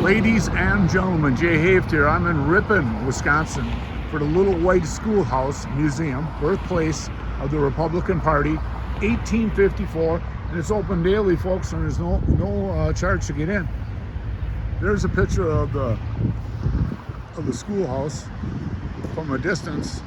Ladies and gentlemen, Jay Haft here. I'm in Ripon, Wisconsin for the Little White Schoolhouse Museum, birthplace of the Republican Party, 1854, and it's open daily, folks, and there's no charge to get in. There's a picture of the schoolhouse from a distance,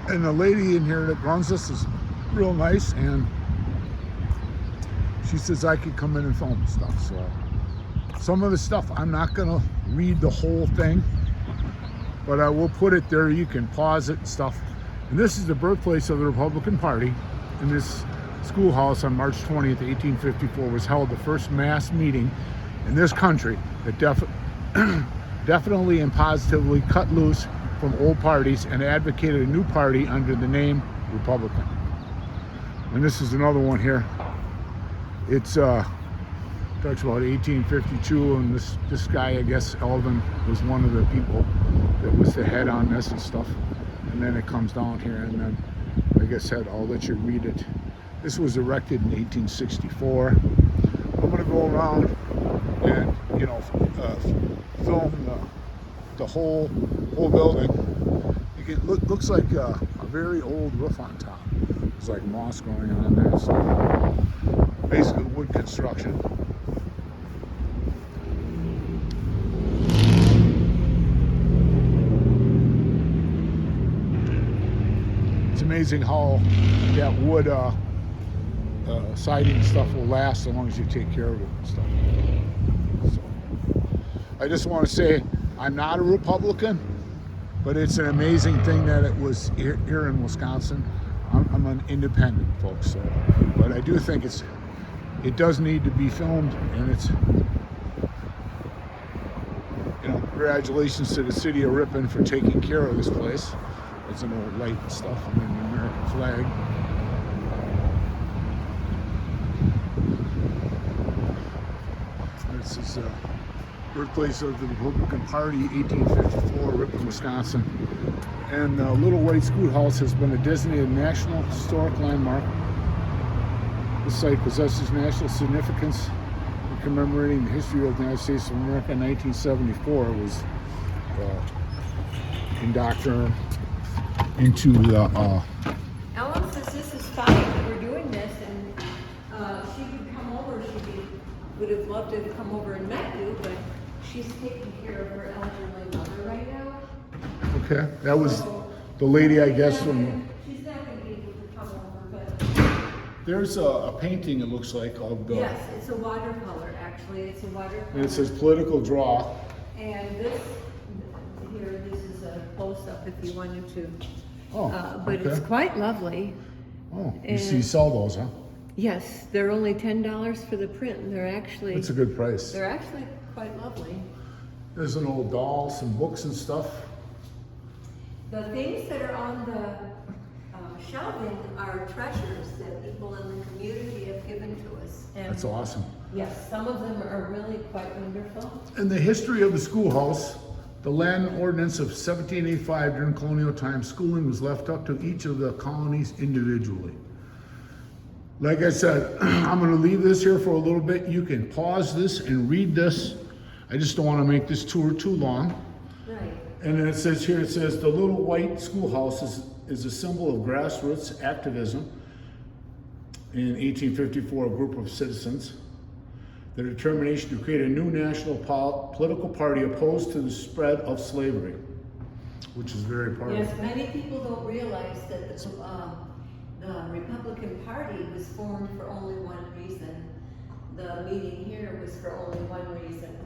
and the lady in here that runs this is real nice, and she says I could come in and film stuff. So some of the stuff, I'm not gonna read the whole thing, but I will put it there. You can pause it and stuff. And this is the birthplace of the Republican Party. In this schoolhouse on March 20th, 1854 was held the first mass meeting in this country that definitely and positively cut loose from old parties and advocated a new party under the name Republican. And this is another one here. It's talks about 1852, and this guy, I guess Elvin, was one of the people that was the head on this and stuff. And then it comes down here, and then, like I said, I'll let you read it. This was erected in 1864. I'm gonna go around and, film the whole building. It looks like a very old roof on top. There's like moss growing on there. So basically wood construction. It's amazing how that wood siding stuff will last as long as you take care of it and stuff. So, I just want to say I'm not a Republican, but it's an amazing thing that it was here in Wisconsin. I'm an independent, folks. So, but I do think it does need to be filmed, and it's, congratulations to the city of Ripon for taking care of this place. It's an old light and stuff, and then the American flag. This is birthplace of the Republican Party, 1854, Ripon, Wisconsin. And the Little White Schoolhouse has been a designated National Historic Landmark. This site possesses national significance in commemorating the history of the United States of America. In 1974, it was indoctrinated into the... Ellen says this is fine, that we're doing this, and she could come over. Would have loved to have come over and met you, but she's taking care of her elderly mother right now. Okay, that was the lady, I guess, from... She's not going to be able to come over, but... There's a painting, it looks like, of the... Yes, it's a watercolor, actually. It's a watercolor. And it says political draw. And this is a close-up if you wanted to. Oh, but okay. it's quite lovely. Oh, you sell those, huh? Yes, they're only $10 for the print, and That's a good price. they're actually quite lovely. There's an old doll, some books and stuff. The things that are on the shelving are treasures that people in the community have given to us. And That's awesome. yes, some of them are really quite wonderful. In the history of the schoolhouse, the land ordinance of 1785, during colonial times, schooling was left up to each of the colonies individually. Like I said, I'm going to leave this here for a little bit. You can pause this and read this. I just don't want to make this tour too long. Right. And then it says here, the Little White Schoolhouse is a symbol of grassroots activism. In 1854, a group of citizens, their determination to create a new national political party opposed to the spread of slavery, which is very powerful. Yes, many people don't realize that the Republican Party was formed for only one reason. The meeting here was for only one reason,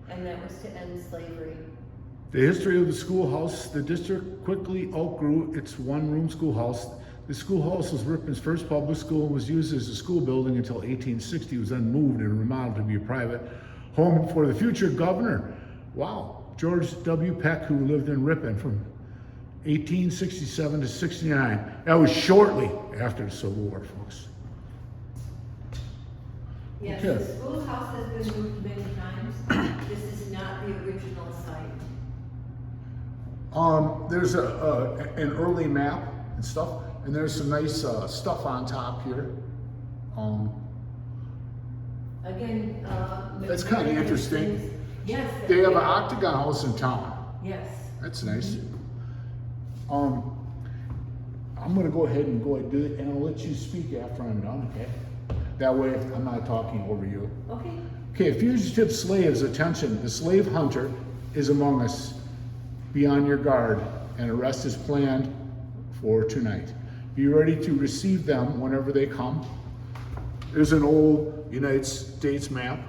and that was to end slavery. The history of the schoolhouse, the district quickly outgrew its one-room schoolhouse. The schoolhouse was Ripon's first public school and was used as a school building until 1860. It was then moved and remodeled to be a private home for the future governor. Wow, George W. Peck, who lived in Ripon from 1867 to 69. That was shortly after the Civil War, folks. Yes, Okay. the schoolhouse has been moved many times. This is not the original site. There's an early map and stuff, and there's some nice stuff on top here. Again, That's kind of interesting. Yes. They have an octagon house in town. Yes. That's nice. I'm gonna go ahead and do it, and I'll let you speak after I'm done, okay? That way I'm not talking over you. Okay. Okay, fugitive slaves, attention, the slave hunter is among us. Be on your guard. An arrest is planned for tonight. Be ready to receive them whenever they come. There's an old United States map,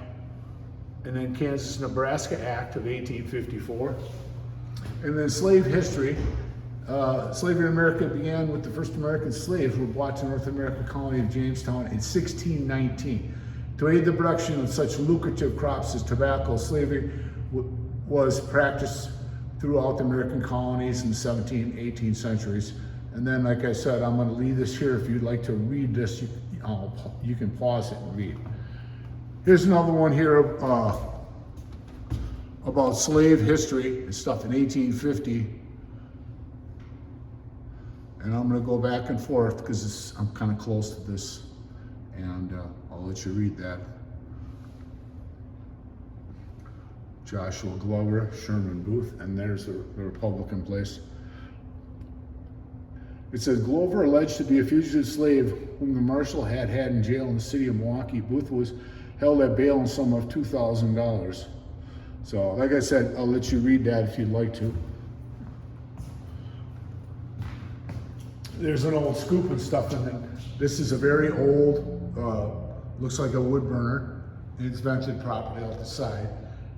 and then Kansas-Nebraska Act of 1854. And then slave history. Slavery in America began with the first American slaves who were brought to North American colony of Jamestown in 1619. To aid the production of such lucrative crops as tobacco, slavery was practiced throughout the American colonies in the 17th, 18th centuries. And then, like I said, I'm going to leave this here. If you'd like to read this, you can pause it and read. Here's another one here about slave history and stuff in 1850. And I'm going to go back and forth because I'm kind of close to this, and I'll let you read that. Joshua Glover, Sherman Booth, and there's the Republican place. It says, Glover alleged to be a fugitive slave whom the marshal had in jail in the city of Milwaukee. Booth was held at bail in sum of $2,000. So, like I said, I'll let you read that if you'd like to. There's an old scoop and stuff in it. This is a very old, looks like a wood burner, and it's vented property out the side.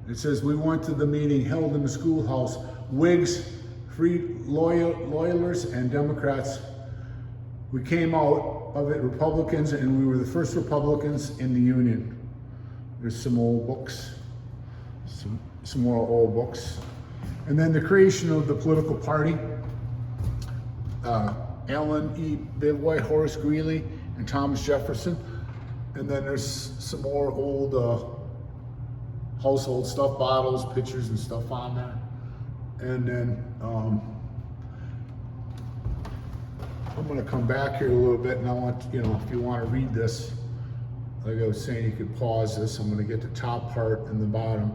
It says, we went to the meeting held in the schoolhouse. Whigs, free loyalists, and Democrats. We came out of it Republicans, and we were the first Republicans in the Union. There's some old books, some more old books. And then the creation of the political party. Allen E. Bivouac, Horace Greeley, and Thomas Jefferson. And then there's some more old household stuff, bottles, pictures, and stuff on there. And then I'm going to come back here a little bit, and I want, if you want to read this, like I was saying, you could pause this. I'm going to get the top part and the bottom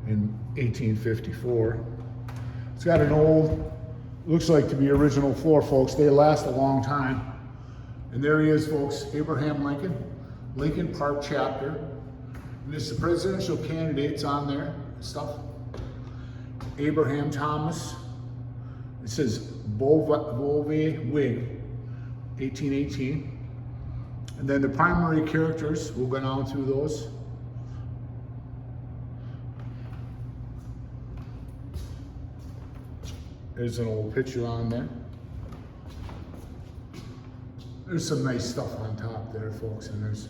in 1854. It's got an old, looks like to be original floor, folks. They last a long time. And there he is, folks, Abraham Lincoln, Lincoln Park chapter. And there's the presidential candidates on there, stuff. Abraham Thomas. It says Bovey Whig, 1818. And then the primary characters, we'll go down through those. There's an old picture on there. There's some nice stuff on top there, folks. And there's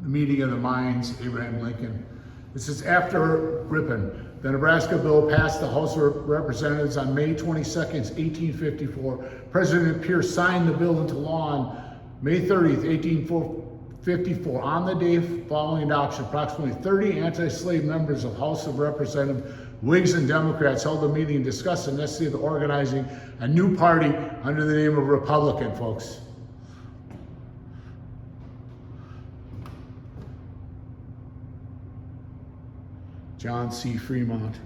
the meeting of the minds, Abraham Lincoln. It says, after Ripon, the Nebraska bill passed the House of Representatives on May 22nd, 1854. President Pierce signed the bill into law on May 30th, 1854. On the day following adoption, approximately 30 anti-slave members of House of Representatives, Whigs and Democrats held a meeting and discussed the necessity of organizing a new party under the name of Republican, folks. John C. Fremont.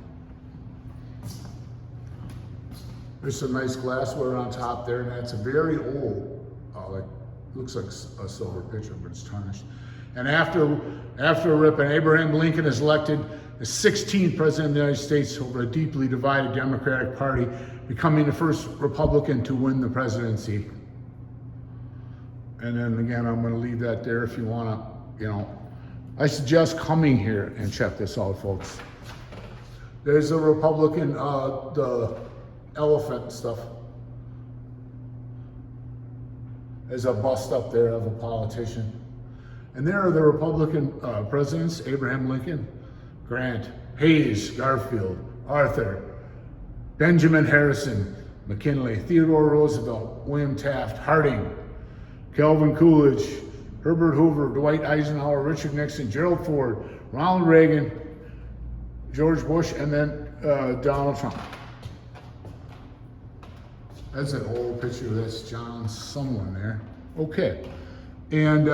There's some nice glassware on top there, and that's a very old, looks like a silver pitcher, but it's tarnished. And after Ripon, Abraham Lincoln is elected the 16th President of the United States over a deeply divided Democratic Party, becoming the first Republican to win the presidency. And then again, I'm going to leave that there if you want to, I suggest coming here and check this out, folks. There's a Republican, the elephant stuff. There's a bust up there of a politician. And there are the Republican presidents, Abraham Lincoln, Grant, Hayes, Garfield, Arthur, Benjamin Harrison, McKinley, Theodore Roosevelt, William Taft, Harding, Calvin Coolidge, Herbert Hoover, Dwight Eisenhower, Richard Nixon, Gerald Ford, Ronald Reagan, George Bush, and then Donald Trump. That's an old picture of this John someone there. Okay, and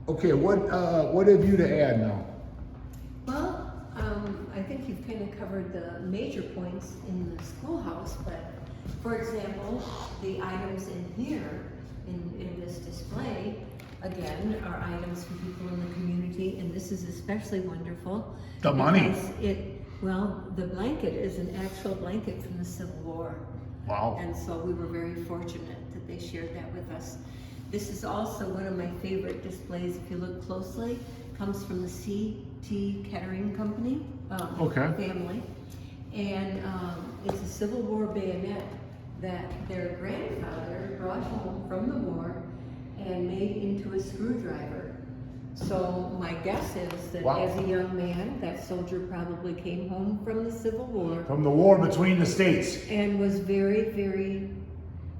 okay, what have you to add now? I think you've kind of covered the major points in the schoolhouse, but for example, the items in here, in this display, again, are items from people in the community, and this is especially wonderful. The money. Well, the blanket is an actual blanket from the Civil War. Wow. And so we were very fortunate that they shared that with us. This is also one of my favorite displays, if you look closely, comes from the C.T. Kettering Company family. And it's a Civil War bayonet that their grandfather brought home from the war and made into a screwdriver. So my guess is that as a young man, that soldier probably came home from the Civil War. From the war between the states. And was very, very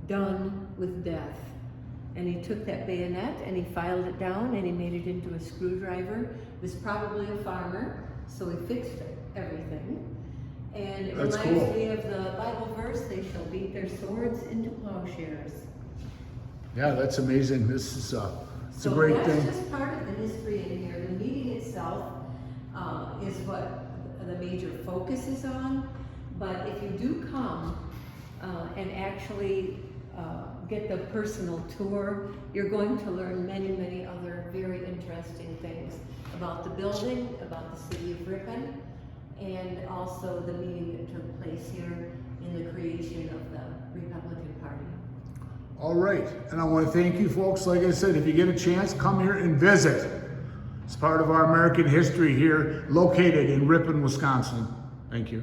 done with death. And he took that bayonet and he filed it down and he made it into a screwdriver. He was probably a farmer, so he fixed everything. And it reminds me of the Bible verse, they shall beat their swords into plowshares. Yeah, that's amazing. This is it's a great thing. That's just part of the history in here. The meeting itself is what the major focus is on. But if you do come and actually get the personal tour, you're going to learn many, many other very interesting things about the building, about the city of Ripon, and also the meeting that took place here in the creation of the Republican Party. All right, and I want to thank you folks. Like I said, if you get a chance, come here and visit. It's part of our American history here, located in Ripon, Wisconsin. Thank you.